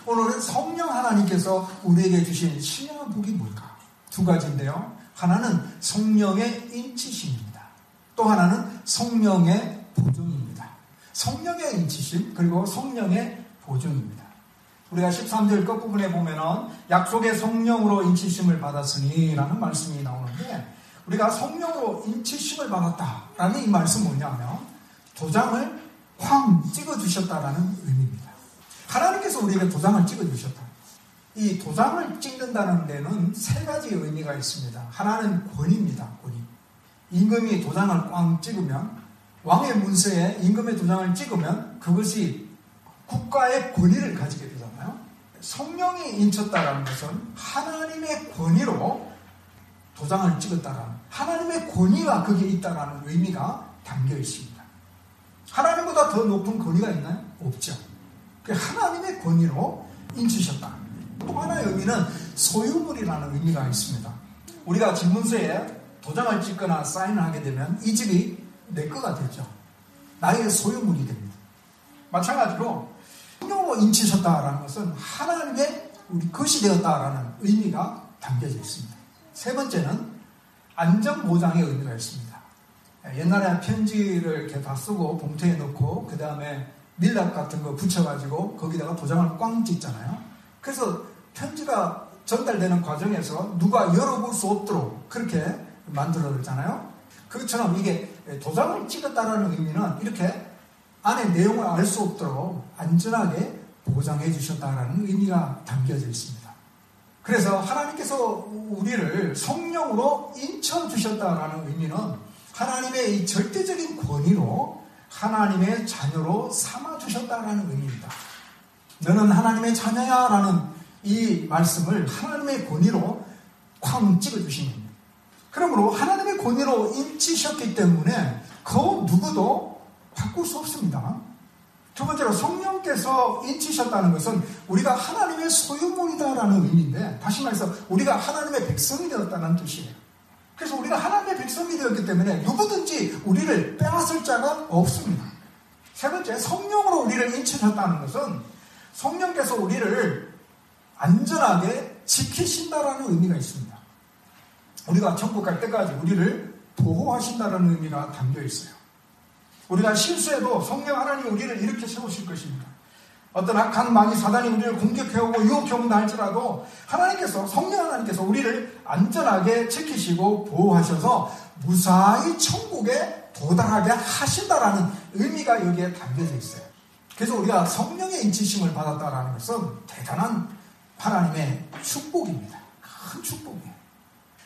오늘은 성령 하나님께서 우리에게 주신 신령한 복이 뭘까? 두 가지인데요. 하나는 성령의 인치심입니다. 또 하나는 성령의 보존입니다. 성령의 인치심 그리고 성령의 보존입니다. 우리가 13절 끝부분에 보면은 약속의 성령으로 인치심을 받았으니 라는 말씀이 나오는데, 우리가 성령으로 인치심을 받았다라는 이 말씀은 뭐냐면 도장을 쾅 찍어주셨다라는 의미입니다. 하나님께서 우리에게 도장을 찍어주셨다. 이 도장을 찍는다는 데는 세 가지의 의미가 있습니다. 하나는 권위입니다. 권위. 임금이 도장을 꽝 찍으면, 왕의 문서에 임금의 도장을 찍으면 그것이 국가의 권위를 가지게 되잖아요. 성령이 인쳤다라는 것은 하나님의 권위로 도장을 찍었다라는, 하나님의 권위가 거기에 있다라는 의미가 담겨 있습니다. 하나님보다 더 높은 권위가 있나요? 없죠. 하나님의 권위로 인치셨다. 또 하나의 의미는 소유물이라는 의미가 있습니다. 우리가 집문서에 도장을 찍거나 사인을 하게 되면 이 집이 내 거가 되죠. 나의 소유물이 됩니다. 마찬가지로 성령으로 인치셨다라는 것은 하나님의 우리 것이 되었다라는 의미가 담겨져 있습니다. 세 번째는 안전보장의 의미가 있습니다. 옛날에 편지를 이렇게 다 쓰고 봉투에 넣고 그 다음에 밀랍 같은 거 붙여가지고 거기다가 도장을 꽝 찍잖아요. 그래서 편지가 전달되는 과정에서 누가 열어볼 수 없도록 그렇게 만들어졌잖아요. 그것처럼 이게 도장을 찍었다라는 의미는 이렇게 안에 내용을 알 수 없도록 안전하게 보장해 주셨다라는 의미가 담겨져 있습니다. 그래서 하나님께서 우리를 성령으로 인쳐주셨다라는 의미는 하나님의 이 절대적인 권위로 하나님의 자녀로 삼아주셨다라는 의미입니다. 너는 하나님의 자녀야 라는 이 말씀을 하나님의 권위로 쾅 찍어주신 겁니다. 그러므로 하나님의 권위로 인치셨기 때문에 그 누구도 바꿀 수 없습니다. 두 번째로 성령께서 인치셨다는 것은 우리가 하나님의 소유물이다라는 의미인데, 다시 말해서 우리가 하나님의 백성이 되었다는 뜻이에요. 그래서 우리가 하나님의 백성이 되었기 때문에 누구든지 우리를 빼앗을 자가 없습니다. 세 번째, 성령으로 우리를 인치셨다는 것은 성령께서 우리를 안전하게 지키신다라는 의미가 있습니다. 우리가 천국 갈 때까지 우리를 보호하신다는 의미가 담겨 있어요. 우리가 실수해도 성령 하나님이 우리를 이렇게 세우실 것입니다. 어떤 악한 마귀 사단이 우리를 공격해오고 유혹해온다 할지라도 하나님께서, 성령 하나님께서 우리를 안전하게 지키시고 보호하셔서 무사히 천국에 도달하게 하신다라는 의미가 여기에 담겨져 있어요. 그래서 우리가 성령의 인치심을 받았다라는 것은 대단한 하나님의 축복입니다. 큰 축복이에요.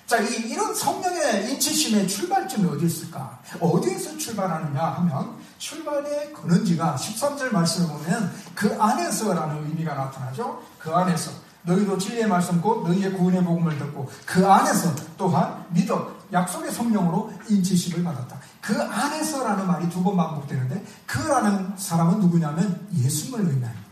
자, 이런 성령의 인치심의 출발점이 어디 있을까? 어디에서 출발하느냐 하면 출발의 근원지가 13절 말씀을 보면 그 안에서라는 의미가 나타나죠. 그 안에서 너희도 진리의 말씀 곧 너희의 구원의 복음을 듣고 그 안에서 또한 믿어 약속의 성령으로 인치심을 받았다. 그 안에서라는 말이 두 번 반복되는데 그라는 사람은 누구냐면 예수님을 의미합니다.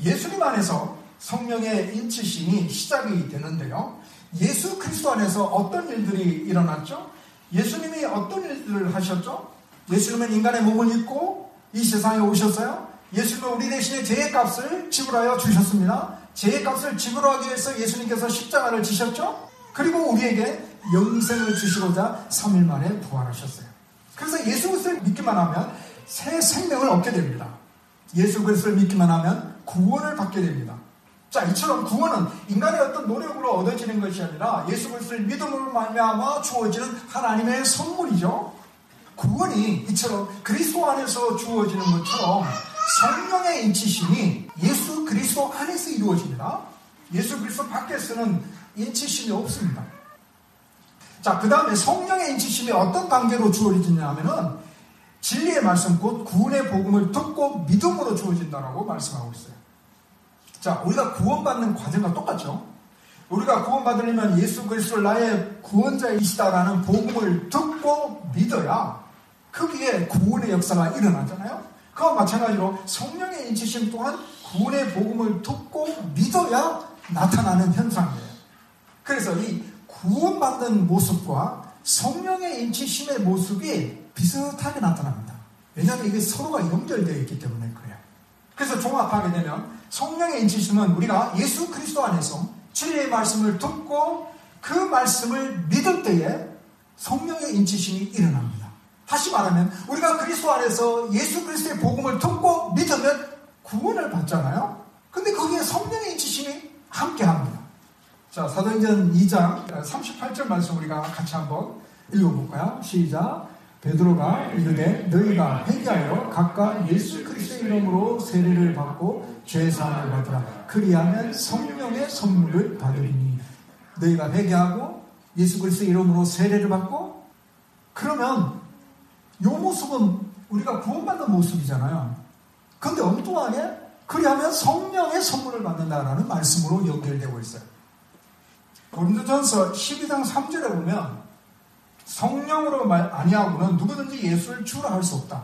예수님 안에서 성령의 인치심이 시작이 되는데요. 예수 그리스도 안에서 어떤 일들이 일어났죠? 예수님이 어떤 일들을 하셨죠? 예수님은 인간의 몸을 입고 이 세상에 오셨어요. 예수님은 우리 대신에 죄의 값을 지불하여 주셨습니다. 죄의 값을 지불하기 위해서 예수님께서 십자가를 지셨죠? 그리고 우리에게 영생을 주시고자 3일 만에 부활하셨어요. 그래서 예수 그리스도를 믿기만 하면 새 생명을 얻게 됩니다. 예수 그리스도를 믿기만 하면 구원을 받게 됩니다. 자, 이처럼 구원은 인간의 어떤 노력으로 얻어지는 것이 아니라 예수 그리스도를 믿음으로 말미암아 주어지는 하나님의 선물이죠. 구원이 이처럼 그리스도 안에서 주어지는 것처럼 성령의 인치심이 예수 그리스도 안에서 이루어집니다. 예수 그리스도 밖에서는 인치심이 없습니다. 자, 그 다음에 성령의 인치심이 어떤 관계로 주어지냐 하면은 진리의 말씀 곧 구원의 복음을 듣고 믿음으로 주어진다라고 말씀하고 있어요. 자, 우리가 구원받는 과정과 똑같죠. 우리가 구원받으려면 예수 그리스도를 나의 구원자이시다라는 복음을 듣고 믿어야 거기에 구원의 역사가 일어나잖아요. 그와 마찬가지로 성령의 인치심 또한 구원의 복음을 듣고 믿어야 나타나는 현상이에요. 그래서 이 구원받는 모습과 성령의 인치심의 모습이 비슷하게 나타납니다. 왜냐하면 이게 서로가 연결되어 있기 때문에 그래요. 그래서 종합하게 되면 성령의 인치심은 우리가 예수 그리스도 안에서 진리의 말씀을 듣고 그 말씀을 믿을 때에 성령의 인치심이 일어납니다. 다시 말하면 우리가 그리스도 안에서 예수 그리스도의 복음을 듣고 믿으면 구원을 받잖아요. 근데 거기에 성령의 인치심이 함께합니다. 자, 사도행전 2장 38절 말씀 우리가 같이 한번 읽어볼까요? 시작. 베드로가 이르되 너희가 회개하여 각각 예수 그리스도의 이름으로 세례를 받고 죄사함을 받으라. 그리하면 성령의 선물을 받으리니. 너희가 회개하고 예수 그리스도의 이름으로 세례를 받고, 그러면 이 모습은 우리가 구원받는 모습이잖아요. 그런데 엉뚱하게 그리하면 성령의 선물을 받는다라는 말씀으로 연결되고 있어요. 고린도전서 12장 3절에 보면 성령으로 아니하고는 누구든지 예수를 주라 할 수 없다.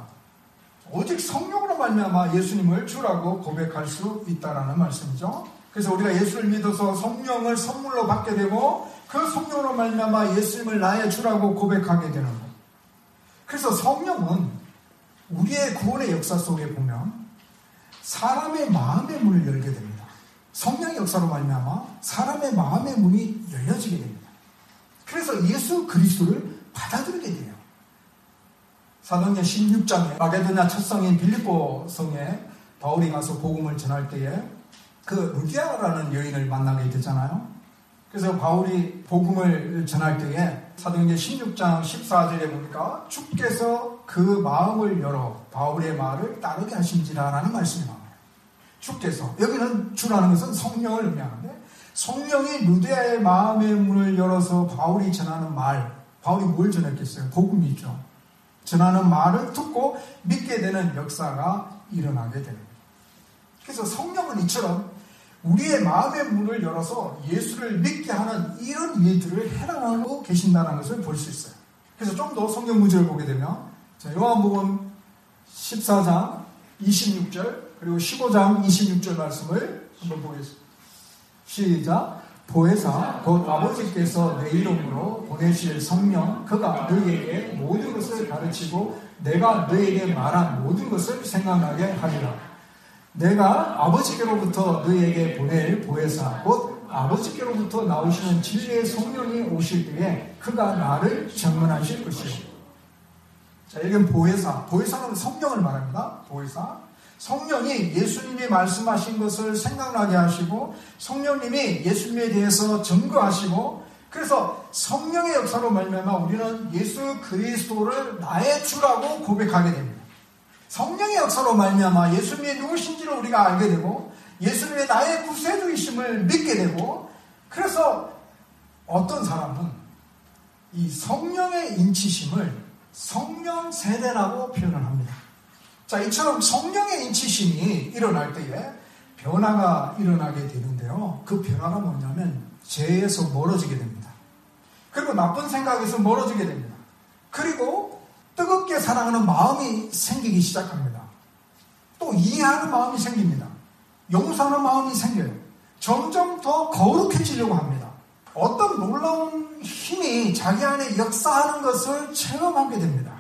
오직 성령으로 말미암아 예수님을 주라고 고백할 수 있다라는 말씀이죠. 그래서 우리가 예수를 믿어서 성령을 선물로 받게 되고 그 성령으로 말미암아 예수님을 나의 주라고 고백하게 되는 것. 그래서 성령은 우리의 구원의 역사 속에 보면 사람의 마음의 문을 열게 됩니다. 성령의 역사로 말미암아 사람의 마음의 문이 열려지게 됩니다. 그래서 예수 그리스도를 받아들이게 돼요. 사도행전 16장에 마게도냐 첫 성인 빌립보 성에 바울이 가서 복음을 전할 때에 그 루디아라는 여인을 만나게 되잖아요. 그래서 바울이 복음을 전할 때에 사도행전 16장 14절에 보니까 주께서 그 마음을 열어 바울의 말을 따르게 하신지라라는 말씀이 나와요. 주께서, 여기는 주라는 것은 성령을 의미하는데 성령이 루디아의 마음의 문을 열어서 바울이 전하는 말, 바울이 뭘 전했겠어요? 복음이죠. 전하는 말을 듣고 믿게 되는 역사가 일어나게 되는 거예요. 그래서 성령은 이처럼 우리의 마음의 문을 열어서 예수를 믿게 하는 이런 일들을 해나가고 계신다는 것을 볼 수 있어요. 그래서 좀 더 성경 문제를 보게 되면 요한복음 14장 26절 그리고 15장 26절 말씀을 한번 보겠습니다. 시작. 보혜사 곧 아버지께서 내 이름으로 보내실 성령 그가 너희에게 모든 것을 가르치고 내가 너희에게 말한 모든 것을 생각나게 하리라. 내가 아버지께로부터 너희에게 보낼 보혜사 곧 아버지께로부터 나오시는 진리의 성령이 오실 때에 그가 나를 증언하실 것이요. 자, 여기는 보혜사. 보혜사는 성령을 말합니다. 보혜사. 성령이 예수님이 말씀하신 것을 생각나게 하시고 성령님이 예수님에 대해서 증거하시고, 그래서 성령의 역사로 말미암아 우리는 예수 그리스도를 나의 주라고 고백하게 됩니다. 성령의 역사로 말미암아 예수님이 누구신지를 우리가 알게 되고 예수님의 나의 구세주이심을 믿게 되고, 그래서 어떤 사람은 이 성령의 인치심을 성령 세대라고 표현을 합니다. 자, 이처럼 성령의 인치심이 일어날 때에 변화가 일어나게 되는데요. 그 변화가 뭐냐면 죄에서 멀어지게 됩니다. 그리고 나쁜 생각에서 멀어지게 됩니다. 그리고 뜨겁게 사랑하는 마음이 생기기 시작합니다. 또 이해하는 마음이 생깁니다. 용서하는 마음이 생겨요. 점점 더 거룩해지려고 합니다. 어떤 놀라운 힘이 자기 안에 역사하는 것을 체험하게 됩니다.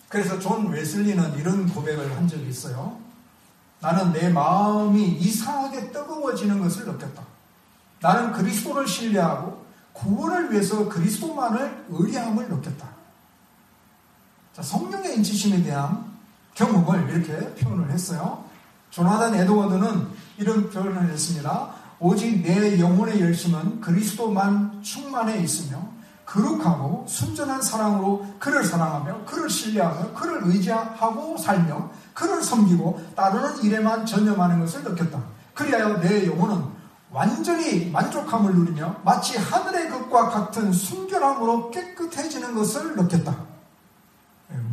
그래서 존 웨슬리는 이런 고백을 한 적이 있어요. 나는 내 마음이 이상하게 뜨거워지는 것을 느꼈다. 나는 그리스도를 신뢰하고 구원을 위해서 그리스도만을 의뢰함을 느꼈다. 자, 성령의 인치심에 대한 경험을 이렇게 표현을 했어요. 조나단 에드워드는 이런 표현을 했습니다. 오직 내 영혼의 열심은 그리스도만 충만해 있으며 거룩하고 순전한 사랑으로 그를 사랑하며 그를 신뢰하며 그를 의지하고 살며 그를 섬기고 따르는 일에만 전념하는 것을 느꼈다. 그리하여 내 영혼은 완전히 만족함을 누리며 마치 하늘의 것과 같은 순결함으로 깨끗해지는 것을 느꼈다.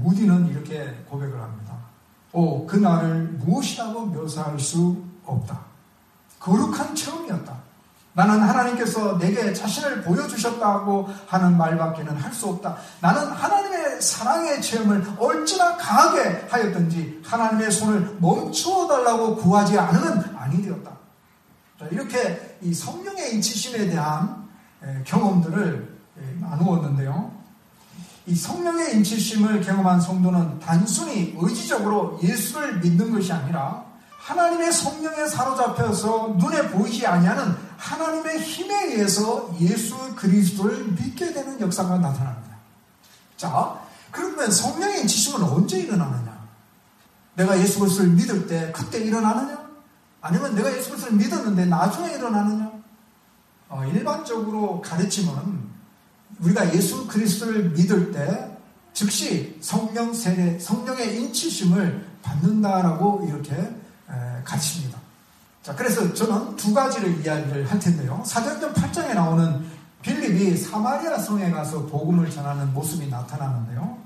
무디는 이렇게 고백을 합니다. 그날을 무엇이라고 묘사할 수 없다. 거룩한 체험이었다. 나는 하나님께서 내게 자신을 보여주셨다고 하는 말밖에는 할 수 없다. 나는 하나님의 사랑의 체험을 얼마나 강하게 하였든지 하나님의 손을 멈추어 달라고 구하지 않으면 아니 되었다. 이렇게 이 성령의 인치심에 대한 경험들을 나누었는데요. 이 성령의 인치심을 경험한 성도는 단순히 의지적으로 예수를 믿는 것이 아니라 하나님의 성령에 사로잡혀서 눈에 보이지 아니하는 하나님의 힘에 의해서 예수 그리스도를 믿게 되는 역사가 나타납니다. 자, 그러면 성령의 인치심은 언제 일어나느냐? 내가 예수 그리스도를 믿을 때 그때 일어나느냐? 아니면 내가 예수 그리스도를 믿었는데 나중에 일어나느냐? 일반적으로 가르침은 우리가 예수 그리스도를 믿을 때 즉시 성령 세례, 성령의 인치심을 받는다라고 이렇게 가르칩니다. 자, 그래서 저는 두 가지를 이야기를 할 텐데요. 사도행전 8장에 나오는 빌립이 사마리아 성에 가서 복음을 전하는 모습이 나타나는데요.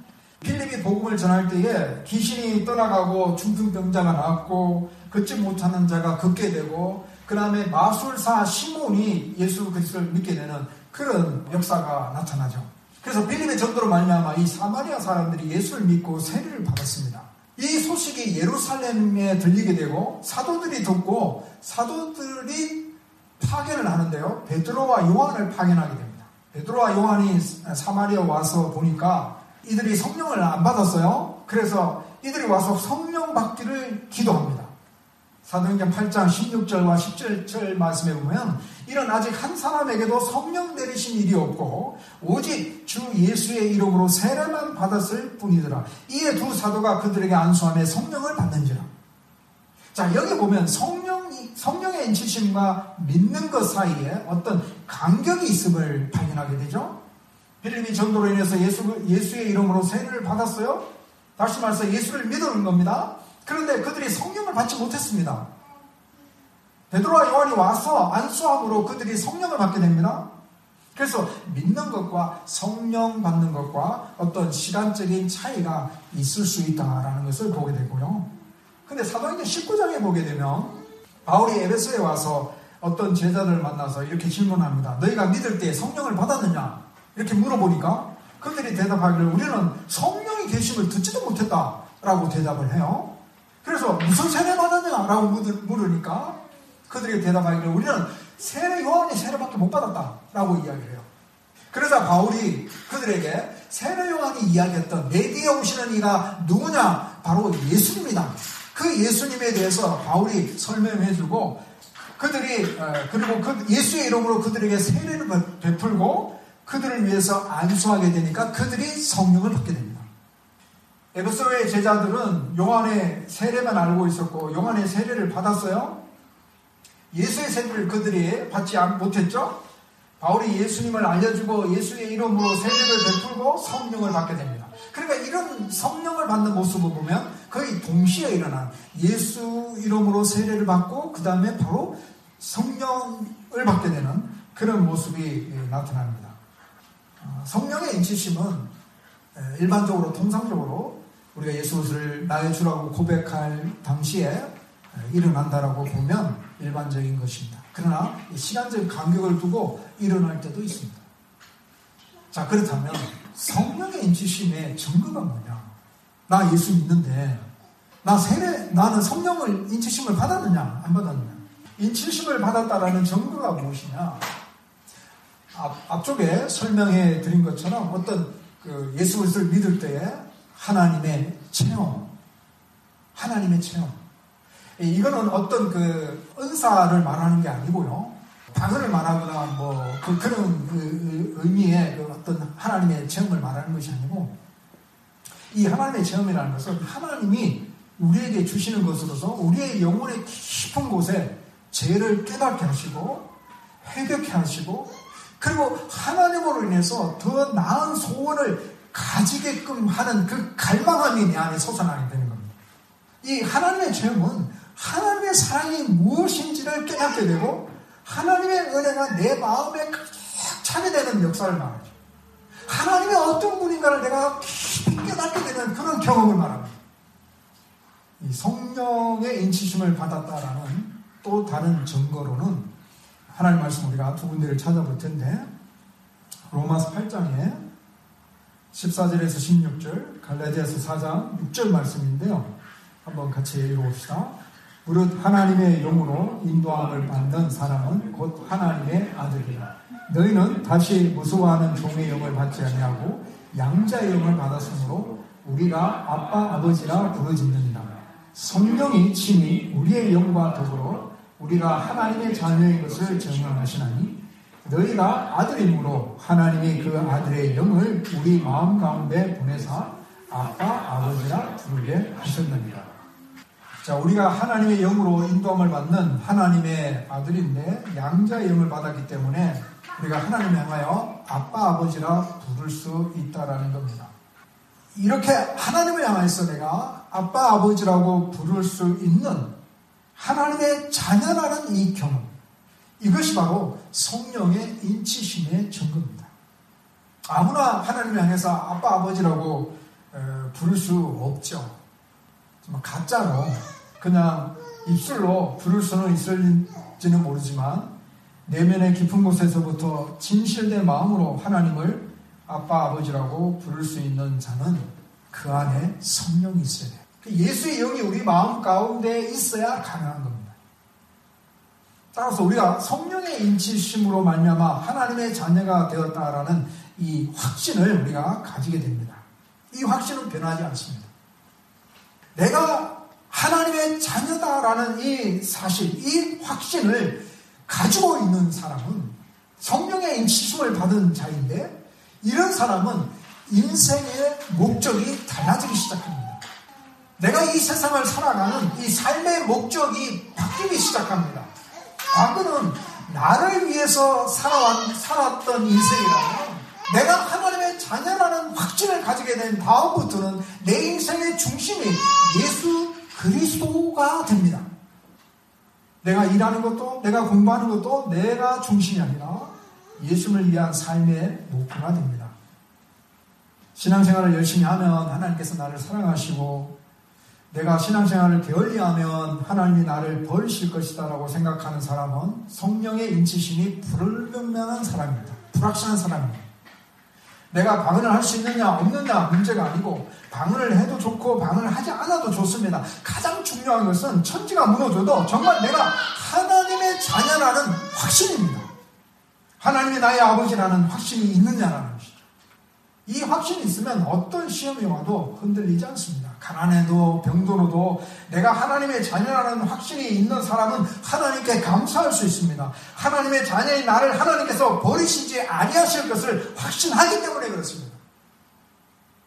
빌립이 복음을 전할 때에 귀신이 떠나가고 중풍병자가 낫고 걷지 못하는 자가 걷게 되고 그 다음에 마술사 시몬이 예수 그리스도를 믿게 되는 그런 역사가 나타나죠. 그래서 빌립의 전도로 말미암아 이 사마리아 사람들이 예수를 믿고 세례를 받았습니다. 이 소식이 예루살렘에 들리게 되고 사도들이 듣고 사도들이 파견을 하는데요. 베드로와 요한을 파견하게 됩니다. 베드로와 요한이 사마리아 와서 보니까 이들이 성령을 안 받았어요. 그래서 이들이 와서 성령 받기를 기도합니다. 사도행전 8장 16절과 17절 말씀에 보면 이런 아직 한 사람에게도 성령 내리신 일이 없고 오직 주 예수의 이름으로 세례만 받았을 뿐이더라. 이에 두 사도가 그들에게 안수하며 성령을 받는지라. 자, 여기 보면 성령의 인치심과 믿는 것 사이에 어떤 간격이 있음을 발견하게 되죠. 빌립이 전도로 인해서 예수의 이름으로 세례를 받았어요. 다시 말해서 예수를 믿는 겁니다. 그런데 그들이 성령을 받지 못했습니다. 베드로와 요한이 와서 안수함으로 그들이 성령을 받게 됩니다. 그래서 믿는 것과 성령 받는 것과 어떤 시간적인 차이가 있을 수 있다라는 것을 보게 되고요. 근데 사도행전 19장에 보게 되면 바울이 에베소에 와서 어떤 제자들을 만나서 이렇게 질문합니다. 너희가 믿을 때 성령을 받았느냐? 이렇게 물어보니까 그들이 대답하기를 우리는 성령이 계심을 듣지도 못했다라고 대답을 해요. 그래서 무슨 세례 받았냐라고 물으니까 그들이 대답하기를 우리는 요한이 세례밖에 못 받았다라고 이야기를 해요. 그러자 바울이 그들에게 세례 요한이 이야기했던 내 뒤에 오시는 이가 누구냐? 바로 예수님이다. 그 예수님에 대해서 바울이 설명해주고 그리고 예수의 이름으로 그들에게 세례를 베풀고 그들을 위해서 안수하게 되니까 그들이 성령을 받게 됩니다. 에베소의 제자들은 요한의 세례만 알고 있었고 요한의 세례를 받았어요. 예수의 세례를 그들이 받지 못했죠. 바울이 예수님을 알려주고 예수의 이름으로 세례를 베풀고 성령을 받게 됩니다. 그러니까 이런 성령을 받는 모습을 보면 거의 동시에 일어난 예수 이름으로 세례를 받고 그 다음에 바로 성령을 받게 되는 그런 모습이 나타납니다. 성령의 인치심은 일반적으로 통상적으로 우리가 예수를 나의 주라고 고백할 당시에 일어난다라고 보면 일반적인 것입니다. 그러나 시간적 간격을 두고 일어날 때도 있습니다. 자, 그렇다면 성령의 인치심의 증거가 뭐냐? 나 예수 믿는데 나는 성령을 인치심을 받았느냐 안 받았느냐? 인치심을 받았다라는 증거가 무엇이냐? 앞쪽에 설명해 드린 것처럼 어떤 예수 그리스도를 믿을 때에 하나님의 체험. 이거는 어떤 은사를 말하는 게 아니고요. 방언을 말하거나 그런 의미의 어떤 하나님의 체험을 말하는 것이 아니고 이 하나님의 체험이라는 것은 하나님이 우리에게 주시는 것으로서 우리의 영혼의 깊은 곳에 죄를 깨닫게 하시고 회개케 하시고 그리고 하나님으로 인해서 더 나은 소원을 가지게끔 하는 그 갈망함이 내 안에 솟아나게 되는 겁니다. 이 하나님의 체험은 하나님의 사랑이 무엇인지를 깨닫게 되고 하나님의 은혜가 내 마음에 가득 차게 되는 역사를 말하죠. 하나님의 어떤 분인가를 내가 깊이 깨닫게 되는 그런 경험을 말합니다. 이 성령의 인치심을 받았다라는 또 다른 증거로는 하나님 말씀 우리가 두 군데를 찾아볼 텐데 로마서 8장에 14절에서 16절 갈라디아서 4장 6절 말씀인데요. 한번 같이 읽어봅시다. 무릇 하나님의 영으로 인도함을 받는 사람은 곧 하나님의 아들이라. 너희는 다시 무서워하는 종의 영을 받지 아니하고 양자의 영을 받았으므로 우리가 아빠 아버지라 부르짖느니라. 성령이 친히 우리의 영과 더불어 우리가 하나님의 자녀인 것을 증언하시나니 너희가 아들임으로 하나님이 그 아들의 영을 우리 마음 가운데 보내사 아빠 아버지라 부르게 하셨느니라. 자, 우리가 하나님의 영으로 인도함을 받는 하나님의 아들인데 양자의 영을 받았기 때문에 우리가 하나님을 향하여 아빠 아버지라 부를 수 있다라는 겁니다. 이렇게 하나님을 향해서 내가 아빠 아버지라고 부를 수 있는 하나님의 자녀라는 이 경험, 이것이 바로 성령의 인치심의 증거입니다. 아무나 하나님을 향해서 아빠 아버지라고 부를 수 없죠. 정말 가짜로 그냥 입술로 부를 수는 있을지는 모르지만 내면의 깊은 곳에서부터 진실된 마음으로 하나님을 아빠 아버지라고 부를 수 있는 자는 그 안에 성령이 있어야 돼요. 예수의 영이 우리 마음 가운데 있어야 가능한 겁니다. 따라서 우리가 성령의 인치심으로 말미암아 하나님의 자녀가 되었다라는 이 확신을 우리가 가지게 됩니다. 이 확신은 변하지 않습니다. 내가 하나님의 자녀다라는 이 사실, 이 확신을 가지고 있는 사람은 성령의 인치심을 받은 자인데 이런 사람은 인생의 목적이 달라지기 시작합니다. 내가 이 세상을 살아가는 이 삶의 목적이 바뀌기 시작합니다. 과거는 나를 위해서 살았던 인생이라면 내가 하나님의 자녀라는 확신을 가지게 된 다음부터는 내 인생의 중심이 예수 그리스도가 됩니다. 내가 일하는 것도 내가 공부하는 것도 내가 중심이 아니라 예수를 위한 삶의 목표가 됩니다. 신앙생활을 열심히 하면 하나님께서 나를 사랑하시고 내가 신앙생활을 게을리하면 하나님이 나를 버리실 것이다 라고 생각하는 사람은 성령의 인치심이 불분명한 사람입니다. 불확실한 사람입니다. 내가 방언을 할 수 있느냐 없느냐 문제가 아니고 방언을 해도 좋고 방언을 하지 않아도 좋습니다. 가장 중요한 것은 천지가 무너져도 정말 내가 하나님의 자녀라는 확신입니다. 하나님이 나의 아버지라는 확신이 있느냐라는 것이죠. 이 확신이 있으면 어떤 시험이 와도 흔들리지 않습니다. 가난해도 병들어도 내가 하나님의 자녀라는 확신이 있는 사람은 하나님께 감사할 수 있습니다. 하나님의 자녀인 나를 하나님께서 버리시지 아니하실 것을 확신하기 때문에 그렇습니다.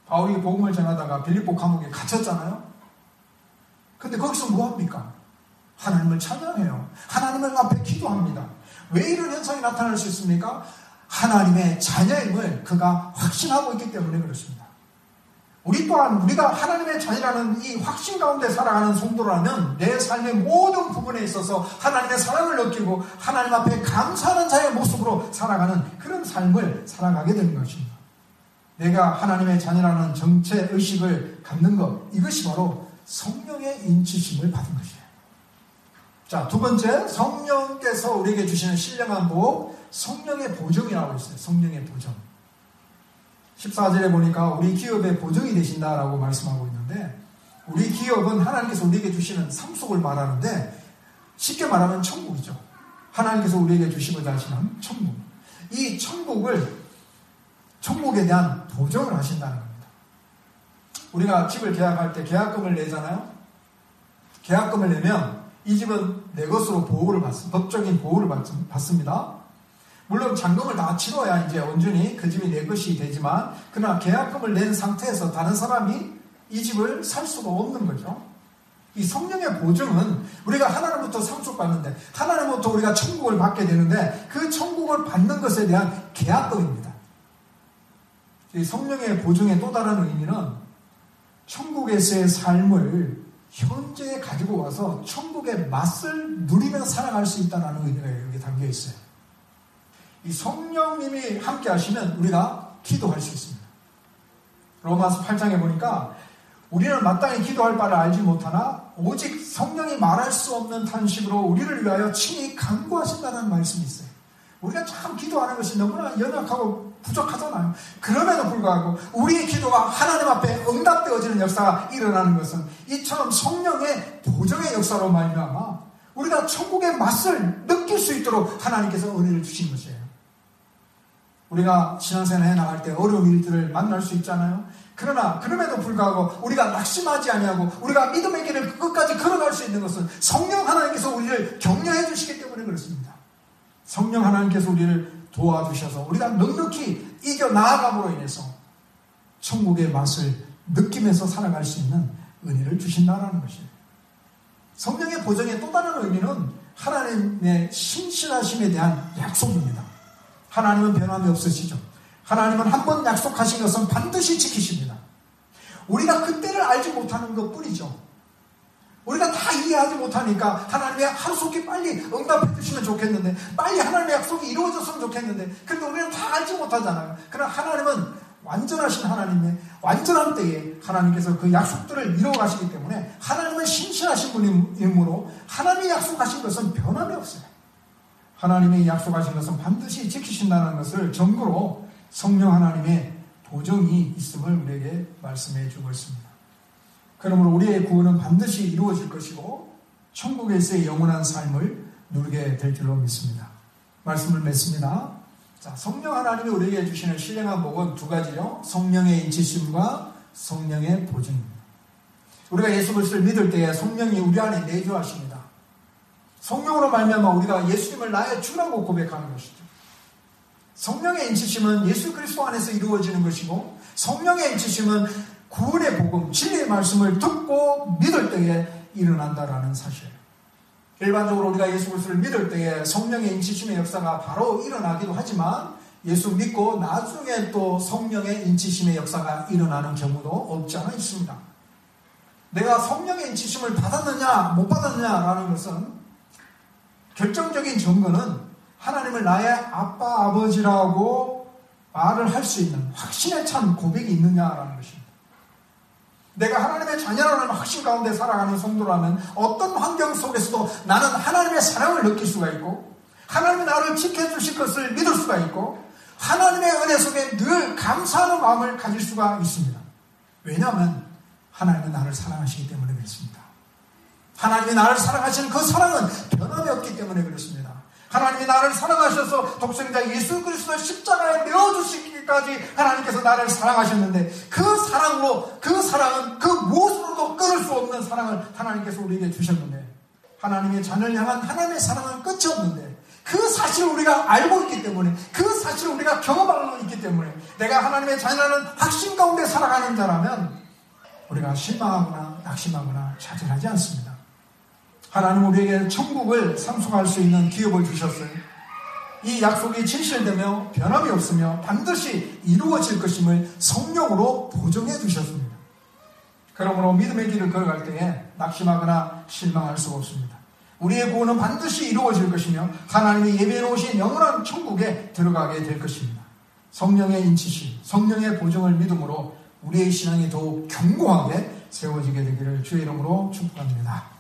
바울이 복음을 전하다가 빌립보 감옥에 갇혔잖아요. 근데 거기서 뭐합니까? 하나님을 찬양해요. 하나님을 앞에 기도합니다. 왜 이런 현상이 나타날 수 있습니까? 하나님의 자녀임을 그가 확신하고 있기 때문에 그렇습니다. 우리 또한 우리가 하나님의 자녀라는 이 확신 가운데 살아가는 성도라면 내 삶의 모든 부분에 있어서 하나님의 사랑을 느끼고 하나님 앞에 감사하는 자의 모습으로 살아가는 그런 삶을 살아가게 되는 것입니다. 내가 하나님의 자녀라는 정체 의식을 갖는 것, 이것이 바로 성령의 인치심을 받은 것이에요. 자, 두 번째, 성령께서 우리에게 주시는 신령한 복, 성령의 보정이라고 있어요. 성령의 보정. 14절에 보니까 우리 기업의 보정이 되신다라고 말씀하고 있는데 우리 기업은 하나님께서 우리에게 주시는 상속을 말하는데 쉽게 말하면 천국이죠. 하나님께서 우리에게 주시고자 하시는 천국. 이 천국에 대한 보정을 하신다는 겁니다. 우리가 집을 계약할 때 계약금을 내잖아요. 계약금을 내면 이 집은 내 것으로 보호를 받습니다. 법적인 보호를 받습니다. 물론 잔금을 다 치러야 이제 온전히 그 집이 내 것이 되지만 그러나 계약금을 낸 상태에서 다른 사람이 이 집을 살 수가 없는 거죠. 이 성령의 보증은 우리가 하나님부터 상속받는데 하나님부터 우리가 천국을 받게 되는데 그 천국을 받는 것에 대한 계약금입니다. 이 성령의 보증의 또 다른 의미는 천국에서의 삶을 현재에 가지고 와서 천국의 맛을 누리며 살아갈 수 있다는 의미가 여기 담겨 있어요. 이 성령님이 함께 하시면 우리가 기도할 수 있습니다. 로마서 8장에 보니까 우리는 마땅히 기도할 바를 알지 못하나 오직 성령이 말할 수 없는 탄식으로 우리를 위하여 친히 간구하신다는 말씀이 있어요. 우리가 참 기도하는 것이 너무나 연약하고 부족하잖아요. 그럼에도 불구하고 우리의 기도가 하나님 앞에 응답되어지는 역사가 일어나는 것은 이처럼 성령의 보정의 역사로 말미암아 우리가 천국의 맛을 느낄 수 있도록 하나님께서 은혜를 주신 것이에요. 우리가 신앙생활 해나갈 때 어려운 일들을 만날 수 있잖아요. 그러나 그럼에도 불구하고 우리가 낙심하지 아니하고 우리가 믿음의 길을 끝까지 걸어갈 수 있는 것은 성령 하나님께서 우리를 격려해 주시기 때문에 그렇습니다. 성령 하나님께서 우리를 도와주셔서 우리가 넉넉히 이겨나아감으로 인해서 천국의 맛을 느끼면서 살아갈 수 있는 은혜를 주신다는 것이에요. 성령의 보정의 또 다른 의미는 하나님의 신실하심에 대한 약속입니다. 하나님은 변함이 없으시죠. 하나님은 한 번 약속하신 것은 반드시 지키십니다. 우리가 그때를 알지 못하는 것 뿐이죠. 우리가 다 이해하지 못하니까 하나님의 하루속히 빨리 응답해 주시면 좋겠는데, 빨리 하나님의 약속이 이루어졌으면 좋겠는데, 그런데 우리는 다 알지 못하잖아요. 그러나 하나님은 완전하신 하나님의 완전한 때에 하나님께서 그 약속들을 이루어 가시기 때문에 하나님은 신실하신 분이므로 하나님이 약속하신 것은 변함이 없어요. 하나님이 약속하신 것은 반드시 지키신다는 것을 증거로 성령 하나님의 보정이 있음을 우리에게 말씀해 주고 있습니다. 그러므로 우리의 구원은 반드시 이루어질 것이고 천국에서의 영원한 삶을 누리게 될 줄로 믿습니다. 말씀을 맺습니다. 자, 성령 하나님이 우리에게 주시는 신령한 복은 두 가지요. 성령의 인치심과 성령의 보증입니다. 우리가 예수 그리스도를 믿을 때에 성령이 우리 안에 내주하십니다. 성령으로 말미암아 우리가 예수님을 나의 주라고 고백하는 것이죠. 성령의 인치심은 예수 그리스도 안에서 이루어지는 것이고, 성령의 인치심은 구원의 복음, 진리의 말씀을 듣고 믿을 때에 일어난다라는 사실이에요. 일반적으로 우리가 예수 그리스도를 믿을 때에 성령의 인치심의 역사가 바로 일어나기도 하지만, 예수 믿고 나중에 또 성령의 인치심의 역사가 일어나는 경우도 없지 않아 있습니다. 내가 성령의 인치심을 받았느냐 못 받았느냐라는 것은 결정적인 증거는 하나님을 나의 아빠 아버지라고 말을 할 수 있는 확신에 찬 고백이 있느냐라는 것입니다. 내가 하나님의 자녀라는 확신 가운데 살아가는 성도라면 어떤 환경 속에서도 나는 하나님의 사랑을 느낄 수가 있고, 하나님이 나를 지켜주실 것을 믿을 수가 있고, 하나님의 은혜 속에 늘 감사하는 마음을 가질 수가 있습니다. 왜냐하면 하나님은 나를 사랑하시기 때문에 그렇습니다. 하나님이 나를 사랑하시는 그 사랑은 변함이 없기 때문에 그렇습니다. 하나님이 나를 사랑하셔서 독생자 예수 그리스도의 십자가에 내어주시기까지 하나님께서 나를 사랑하셨는데, 그 사랑으로, 그 사랑은 그 무엇으로도 끊을 수 없는 사랑을 하나님께서 우리에게 주셨는데, 하나님의 자녀를 향한 하나님의 사랑은 끝이 없는데, 그 사실을 우리가 알고 있기 때문에, 그 사실을 우리가 경험하고 있기 때문에, 내가 하나님의 자녀라는 확신 가운데 살아가는 자라면 우리가 실망하거나 낙심하거나 좌절하지 않습니다. 하나님은 우리에게 천국을 상속할 수 있는 기업을 주셨어요. 이 약속이 진실되며 변함이 없으며 반드시 이루어질 것임을 성령으로 보증해 주셨습니다. 그러므로 믿음의 길을 걸어갈 때에 낙심하거나 실망할 수가 없습니다. 우리의 구원은 반드시 이루어질 것이며 하나님이 예배해 놓으신 영원한 천국에 들어가게 될 것입니다. 성령의 인치심, 성령의 보증을 믿음으로 우리의 신앙이 더욱 견고하게 세워지게 되기를 주의 이름으로 축복합니다.